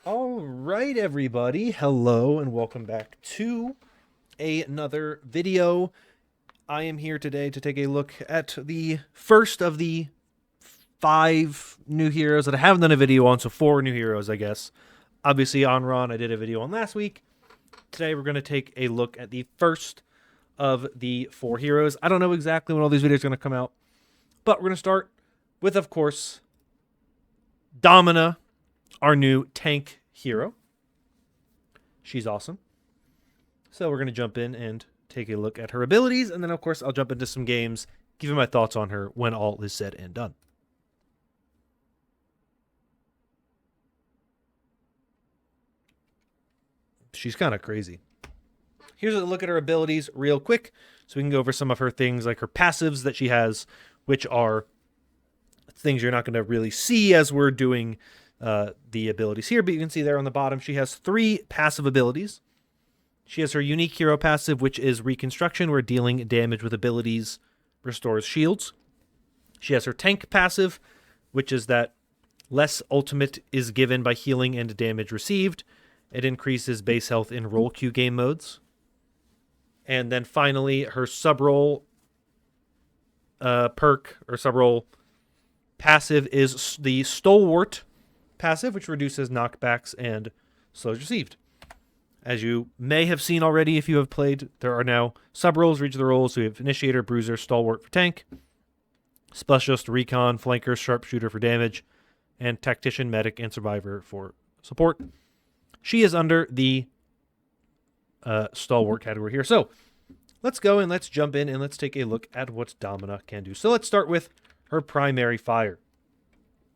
All right, everybody. Hello and welcome back to another video. I am here today to take a look at the first of the 5 new heroes that I haven't done a video on, so 4 new heroes, I guess. Obviously, Onron, I did a video on last week. Today, we're going to take a look at the first of the 4 heroes. I don't know exactly when all these videos are going to come out, but we're going to start with, of course, Domina, our new tank hero. She's awesome. So we're going to jump in and take a look at her abilities, and then, of course, I'll jump into some games, give you my thoughts on her when all is said and done. She's kind of crazy. Here's a look at her abilities real quick, so we can go over some of her things, like her passives that she has, which are things you're not going to really see as we're doing the abilities here, but you can see there on the bottom, she has 3 passive abilities. She has her unique hero passive, which is Reconstruction, where dealing damage with abilities restores shields. She has her tank passive, which is that less ultimate is given by healing and damage received. It increases base health in role queue game modes. And then finally, her sub-role perk, or sub-role passive, is the Stalwart passive, which reduces knockbacks and slows received. As you may have seen already if you have played, there are now sub-roles for each of the roles. So we have Initiator, Bruiser, Stalwart for tank, Specialist, Recon, Flanker, Sharpshooter for damage, and Tactician, Medic, and Survivor for support. She is under the Stalwart category here. So let's go and let's jump in and let's take a look at what Domina can do. So let's start with her primary fire.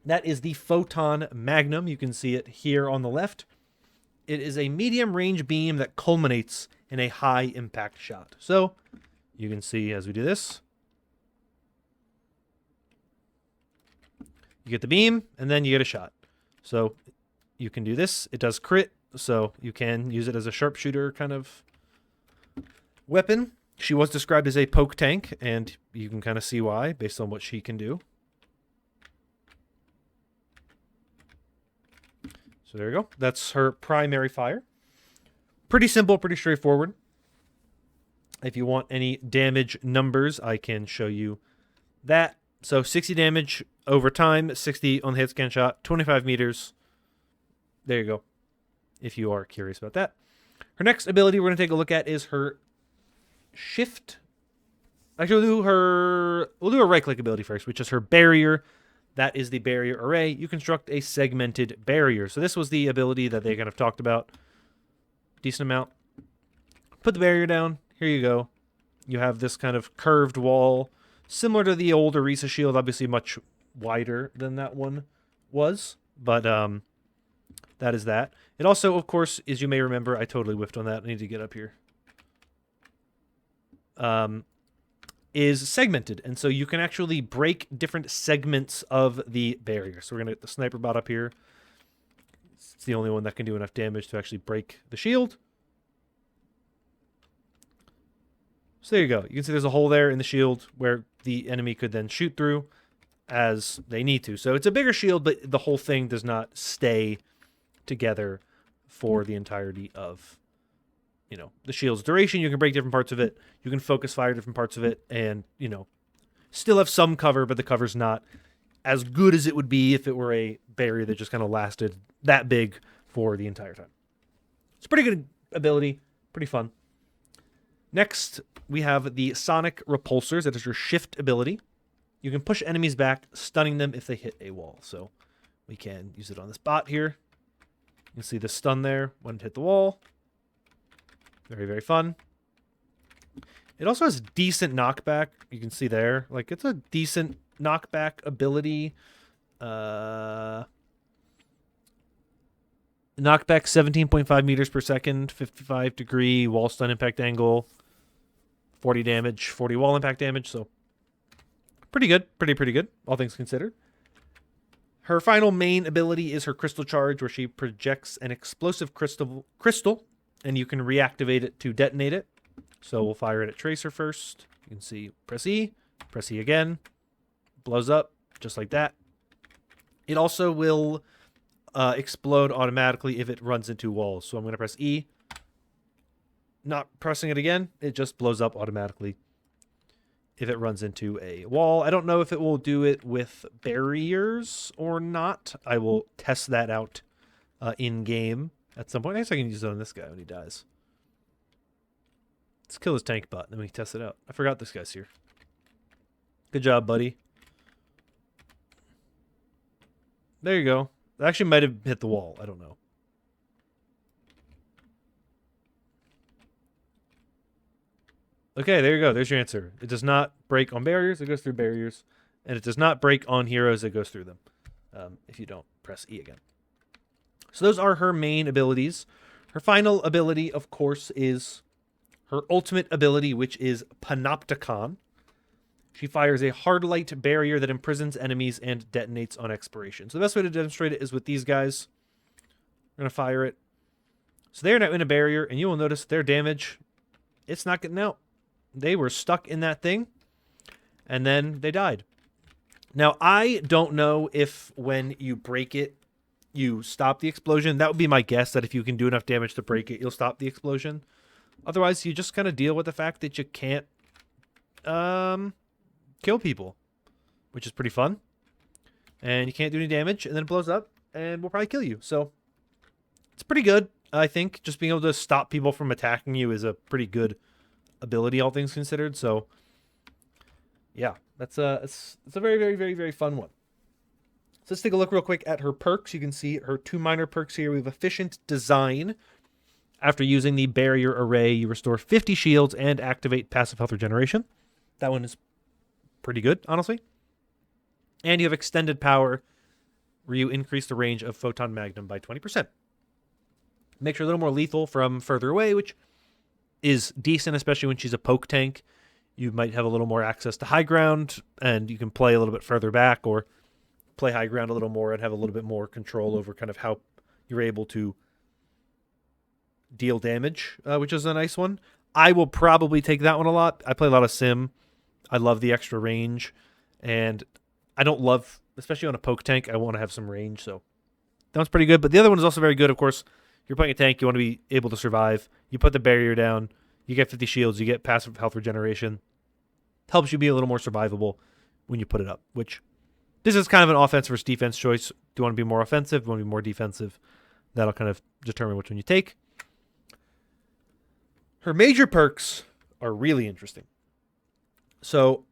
That is the Photon Magnum. You can see it here on the left. It is a medium range beam that culminates in a high impact shot. So you can see as we do this, you get the beam and then you get a shot. So you can do this. It does crit, so you can use it as a sharpshooter kind of weapon. She was described as a poke tank, and you can kind of see why based on what she can do. So there you go. That's her primary fire. Pretty simple, pretty straightforward. If you want any damage numbers, I can show you that. So 60 damage over time, 60 on the hit scan shot, 25 meters. There you go, if you are curious about that. Her next ability we're going to take a look at is her shift. Actually, we'll do a right-click ability first, which is her barrier. That is the barrier array. You construct a segmented barrier. So this was the ability that they kind of talked about. Decent amount. Put the barrier down. Here you go. You have this kind of curved wall, similar to the old Orisa shield, obviously much wider than that one was. But that is that. It also, of course, as you may remember, I totally whiffed on that. I need to get up here. Is segmented, and so you can actually break different segments of the barrier. So we're going to get the sniper bot up here. It's the only one that can do enough damage to actually break the shield. So there you go. You can see there's a hole there in the shield where the enemy could then shoot through as they need to. So it's a bigger shield, but the whole thing does not stay together for the entirety of, the shield's duration. You can break different parts of it. You can focus fire different parts of it and, still have some cover, but the cover's not as good as it would be if it were a barrier that just kind of lasted that big for the entire time. It's a pretty good ability. Pretty fun. Next, we have the Sonic Repulsors. That is your shift ability. You can push enemies back, stunning them if they hit a wall. So we can use it on this bot here. You can see the stun there when it hit the wall. Very, very fun. It also has decent knockback. You can see there. Like, it's a decent knockback ability. Knockback 17.5 meters per second, 55 degree wall stun impact angle, 40 damage, 40 wall impact damage. So pretty good. Pretty good, all things considered. Her final main ability is her Crystal Charge, where she projects an explosive crystal, and you can reactivate it to detonate it. So we'll fire it at Tracer first. You can see, press E again, blows up, just like that. It also will explode automatically if it runs into walls. So I'm going to press E. Not pressing it again, it just blows up automatically if it runs into a wall. I don't know if it will do it with barriers or not. I will test that out in-game at some point. I guess I can use it on this guy when he dies. Let's kill his tank bot, then we can test it out. I forgot this guy's here. Good job, buddy. There you go. It actually might have hit the wall. I don't know. Okay, there you go. There's your answer. It does not break on barriers. It goes through barriers. And it does not break on heroes. It goes through them if you don't press E again. So those are her main abilities. Her final ability, of course, is her ultimate ability, which is Panopticon. She fires a hard light barrier that imprisons enemies and detonates on expiration. So the best way to demonstrate it is with these guys. We're going to fire it. So they're now in a barrier, and you will notice their damage, it's not getting out. They were stuck in that thing, and then they died. Now, I don't know if when you break it, you stop the explosion. That would be my guess, that if you can do enough damage to break it, you'll stop the explosion. Otherwise, you just kind of deal with the fact that you can't kill people, which is pretty fun. And you can't do any damage, and then it blows up, and will probably kill you. So, it's pretty good, I think. Just being able to stop people from attacking you is a pretty good ability, all things considered. So yeah, it's a very, very, very, very fun one. So let's take a look real quick at her perks. You can see her 2 minor perks here. We have Efficient Design. After using the barrier array, you restore 50 shields and activate passive health regeneration. That one is pretty good, honestly. And you have Extended Power, where you increase the range of Photon Magnum by 20%. Makes her a little more lethal from further away, which is decent, especially when she's a poke tank. You might have a little more access to high ground, and you can play a little bit further back, or play high ground a little more and have a little bit more control over kind of how you're able to deal damage, which is a nice one. I will probably take that one a lot. I play a lot of Sim. I love the extra range, and I don't love, especially on a poke tank, I want to have some range, so that one's pretty good. But the other one is also very good, of course. You're playing a tank, you want to be able to survive. You put the barrier down, you get 50 shields, you get passive health regeneration. Helps you be a little more survivable when you put it up, which this is kind of an offense versus defense choice. Do you want to be more offensive? Do you want to be more defensive? That'll kind of determine which one you take. Her major perks are really interesting. So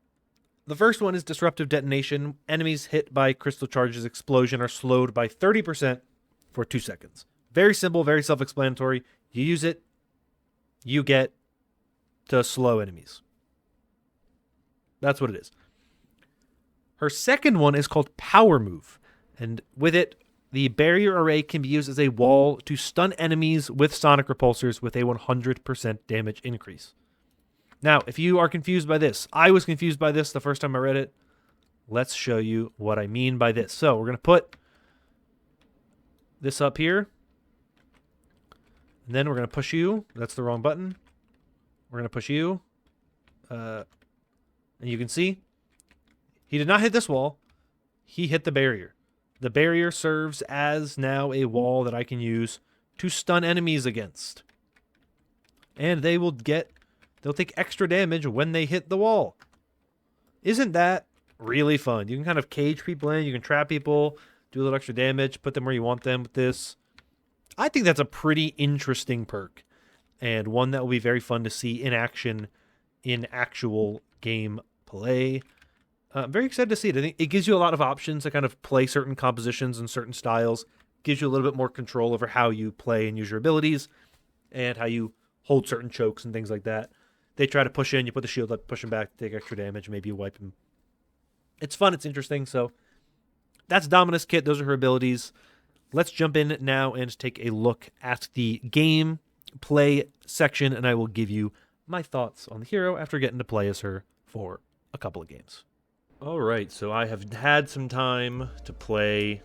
the first one is Disruptive Detonation. Enemies hit by Crystal Charge's explosion are slowed by 30% for 2 seconds. Very simple, very self-explanatory. You use it, you get to slow enemies. That's what it is. Her second one is called Power Move. And with it, the barrier array can be used as a wall to stun enemies with sonic repulsors with a 100% damage increase. Now, if you are confused by this, I was confused by this the first time I read it. Let's show you what I mean by this. So we're going to put this up here. And then we're going to push you. That's the wrong button. We're going to push you. And you can see, he did not hit this wall. He hit the barrier. The barrier serves as now a wall that I can use to stun enemies against. And they'll take extra damage when they hit the wall. Isn't that really fun? You can kind of cage people in. You can trap people, do a little extra damage, put them where you want them with this. I think that's a pretty interesting perk, and one that will be very fun to see in action in actual game play. I'm very excited to see it. I think it gives you a lot of options to kind of play certain compositions and certain styles. Gives you a little bit more control over how you play and use your abilities, and how you hold certain chokes and things like that. They try to push in, you put the shield up, push them back, take extra damage, maybe you wipe them. It's fun, it's interesting, so that's Domina's kit. Those are her abilities. Let's jump in now and take a look at the game play section, and I will give you my thoughts on the hero after getting to play as her for a couple of games. All right, so I have had some time to play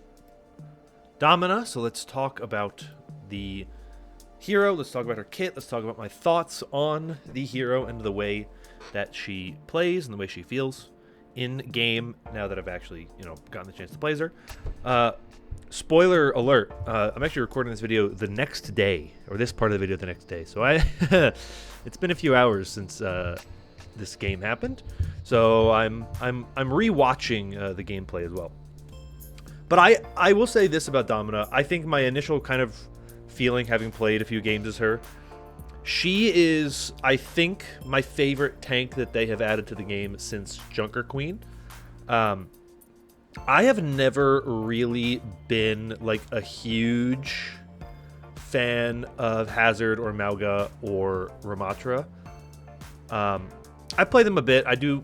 Domina, so let's talk about the hero. Let's talk about her kit. Let's talk about my thoughts on the hero and the way that she plays and the way she feels in game now that I've actually, gotten the chance to play as her. spoiler alert, I'm actually recording this video the next day, or this part of the video the next day. So it's been a few hours since this game happened. So I'm rewatching the gameplay as well. But I will say this about Domina. I think my initial kind of feeling, having played a few games as her, she is, I think, my favorite tank that they have added to the game since Junker Queen. I have never really been like a huge fan of Hazard or Mauga or Ramatra. I play them a bit. I do,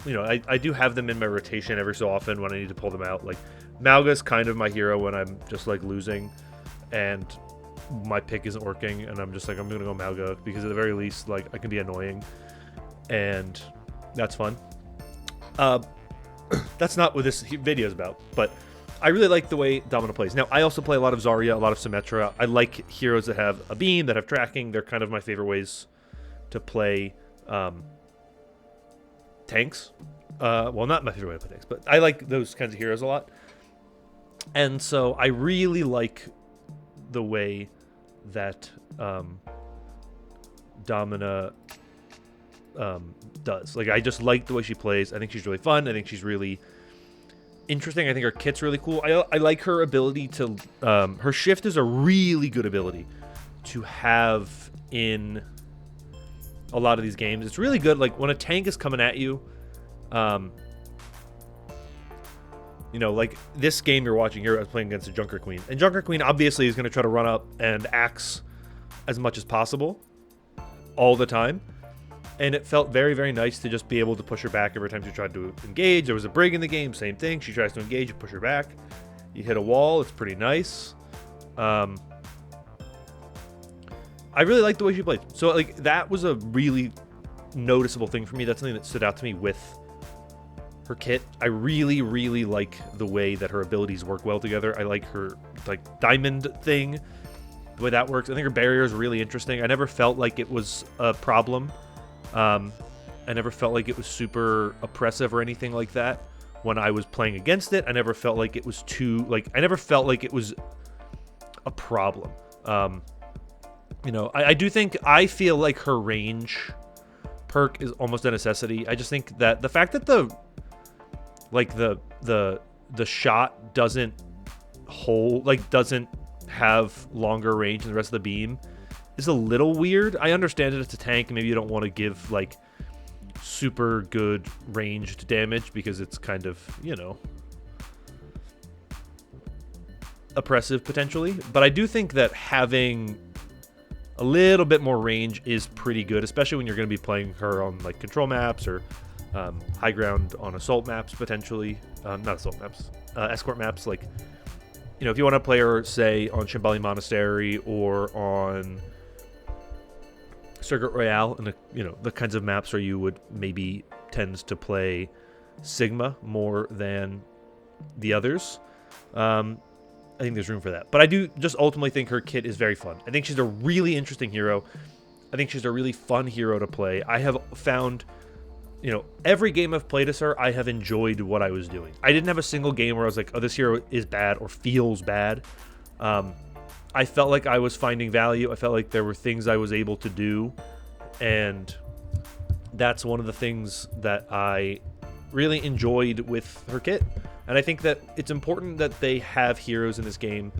I do have them in my rotation every so often when I need to pull them out. Like Mauga's kind of my hero when I'm just like losing and my pick isn't working, and I'm just like, I'm gonna go Mauga because at the very least, like, I can be annoying, and that's fun. That's not what this video is about, but I really like the way Domina plays. Now, I also play a lot of Zarya, a lot of Symmetra. I like heroes that have a beam, that have tracking. They're kind of my favorite ways to play tanks. Well, not my favorite way to play tanks, but I like those kinds of heroes a lot. And so I really like the way that Domina does. Like, I just like the way she plays. I think she's really fun. I think she's really interesting. I think her kit's really cool. I like her ability to... her shift is a really good ability to have in a lot of these games. It's really good. Like, when a tank is coming at you... like this game you're watching here, I was playing against a Junker Queen. And Junker Queen obviously is going to try to run up and axe as much as possible all the time. And it felt very, very nice to just be able to push her back every time she tried to engage. There was a Brig in the game, same thing. She tries to engage, you push her back. You hit a wall, it's pretty nice. I really like the way she played. So, like, that was a really noticeable thing for me. That's something that stood out to me with her kit. I really, really like the way that her abilities work well together. I like her, like, diamond thing, the way that works. I think her barrier is really interesting. I never felt like it was a problem. I never felt like it was super oppressive or anything like that when I was playing against it. I never felt like it was too, like, I never felt like it was a problem. I do think, I feel like her range perk is almost a necessity. I just think that the fact that the shot doesn't hold, like, doesn't have longer range than the rest of the beam is a little weird. I understand that it's a tank, and maybe you don't want to give, like, super good ranged damage because it's kind of, oppressive potentially. But I do think that having a little bit more range is pretty good, especially when you're going to be playing her on, like, control maps or high ground on assault maps potentially. Not assault maps, escort maps. Like, if you want to play her, say, on Shambali Monastery or on Circuit Royale, and the kinds of maps where you would maybe tends to play Sigma more than the others. I think there's room for that. But I do just ultimately think her kit is very fun. I think she's a really interesting hero. I think she's a really fun hero to play. I have found, every game I've played as her, I have enjoyed what I was doing. I didn't have a single game where I was like, oh, this hero is bad or feels bad. I felt like I was finding value. I felt like there were things I was able to do. And that's one of the things that I really enjoyed with her kit. And I think that it's important that they have heroes in this game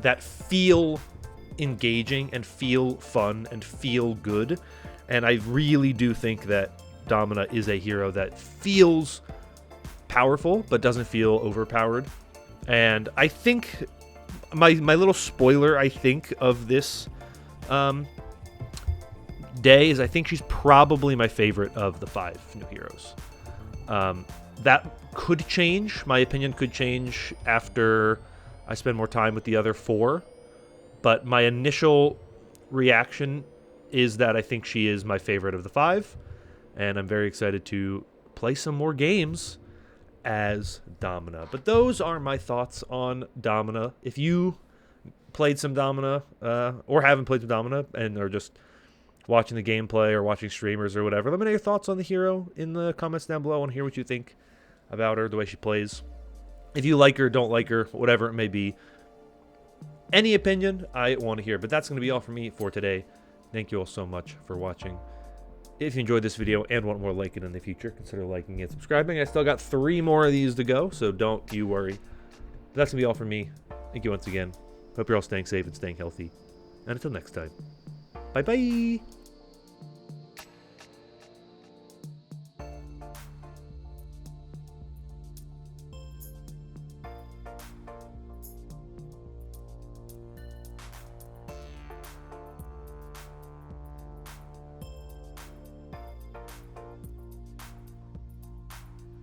that feel engaging and feel fun and feel good. And I really do think that Domina is a hero that feels powerful but doesn't feel overpowered. And I think my little spoiler, I think, of this day is I think she's probably my favorite of the 5 new heroes. That could change. My opinion could change after I spend more time with the other 4. But my initial reaction is that I think she is my favorite of the 5. And I'm very excited to play some more games as Domina. But those are my thoughts on Domina. If you played some Domina or haven't played some Domina and are just watching the gameplay or watching streamers or whatever, let me know your thoughts on the hero in the comments down below. I want to hear what you think about her, the way she plays. If you like her, don't like her, whatever it may be, Any opinion, I want to hear. But that's going to be all for me for today. Thank you all so much for watching. If you enjoyed this video and want more like it in the future, consider liking and subscribing. I still got 3 more of these to go, so don't you worry. But that's going to be all for me. Thank you once again. Hope you're all staying safe and staying healthy. And until next time, bye-bye.